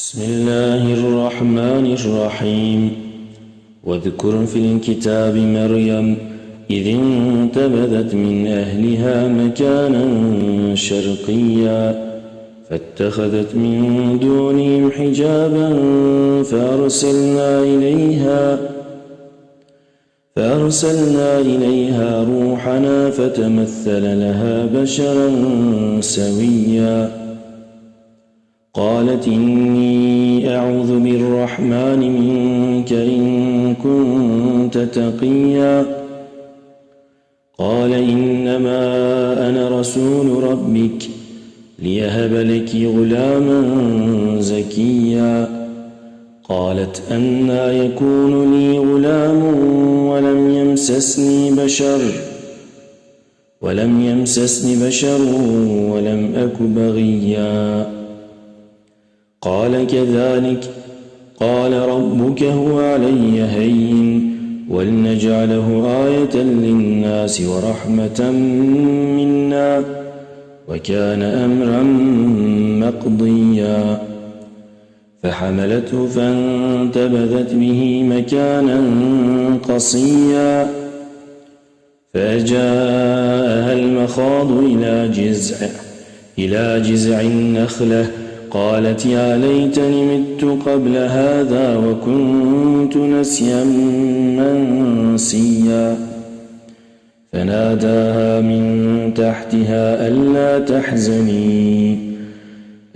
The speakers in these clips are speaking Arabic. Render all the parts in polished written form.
بسم الله الرحمن الرحيم واذكر في الكتاب مريم إذ انتبذت من أهلها مكانا شرقيا فاتخذت من دونهم حجابا فأرسلنا إليها روحنا فتمثل لها بشرا سويا قالت إني أعوذ بالرحمن منك إن كنت تقيا قال إنما أنا رسول ربك ليهب لك غلاما زكيا قالت أنى يكون لي غلام ولم يمسسني بشر ولم أك بغيا قال كذلك قال ربك هو علي هين ولنجعله آية للناس ورحمة منا وكان أمرا مقضيا فحملته فانتبذت به مكانا قصيا فأجاءها المخاض إلى جذع النخلة قالت يا ليتني مت قبل هذا وكنت نسيا منسيا فناداها من تحتها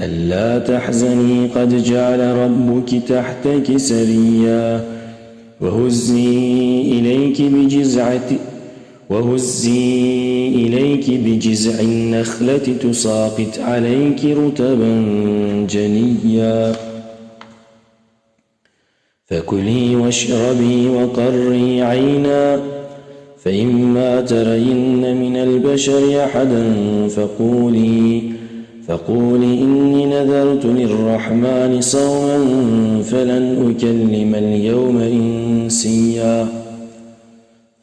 ألا تحزني قد جعل ربك تحتك سريا وهزي إليك بجذع النخلة تساقط عليك رطبا جنيا فكلي واشربي وقري عينا فإما ترين من البشر أحدا فقولي إني نذرت للرحمن صوما فلن أكلم اليوم إنسيا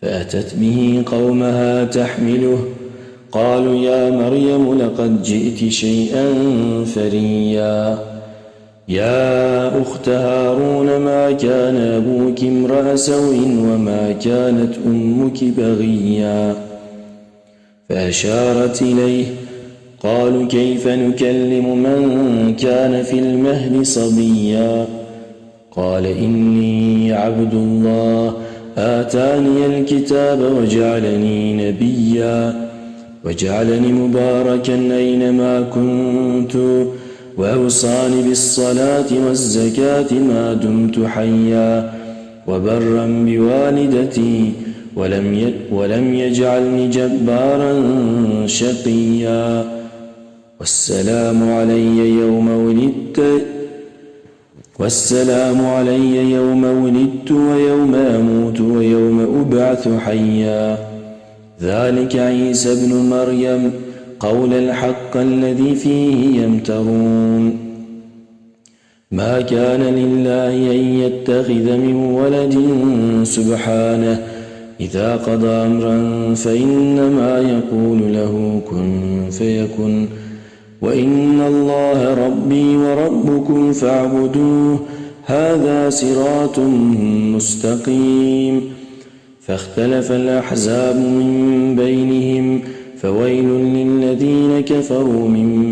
فأتت به قومها تحمله قالوا يا مريم لقد جئت شيئا فريا يا أخت هارون ما كان أبوك امرأ سوء وما كانت أمك بغيا فأشارت إليه قالوا كيف نكلم من كان في المهد صبيا قال إني عبد الله آتاني الكتاب وجعلني نبيا وجعلني مباركا أينما كنت وأوصاني بالصلاة والزكاة ما دمت حيا وبرا بوالدتي ولم يجعلني جبارا شقيا والسلام علي يوم ولدت ويوم أموت ويوم أبعث حيا ذلك عيسى ابن مريم قول الحق الذي فيه يمترون ما كان لله أن يتخذ من ولد سبحانه إذا قضى أمرا فإنما يقول له كن فيكن وإن الله ربي وربكم فاعبدوه هذا صراط مستقيم فاختلف الأحزاب من بينهم فويل للذين كفروا من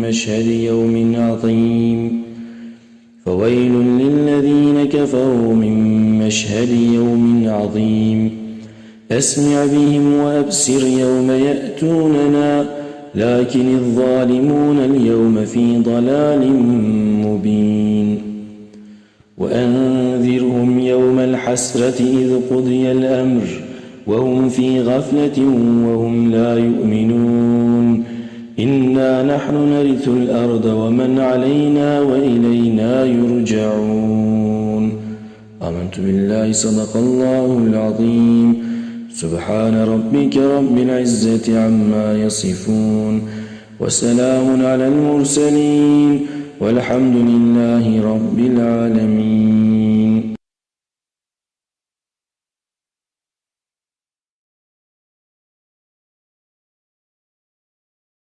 مشهد يوم عظيم أسمع بهم وأبصر يوم يأتوننا لكن الظالمون اليوم في ضلال مبين وأنذرهم يوم الحسرة إذ قضي الأمر وهم في غفلة وهم لا يؤمنون إنا نحن نرث الأرض ومن علينا وإلينا يرجعون آمنت بالله صدق الله العظيم سبحان ربك رب العزة عما يصفون وسلام على المرسلين والحمد لله رب العالمين.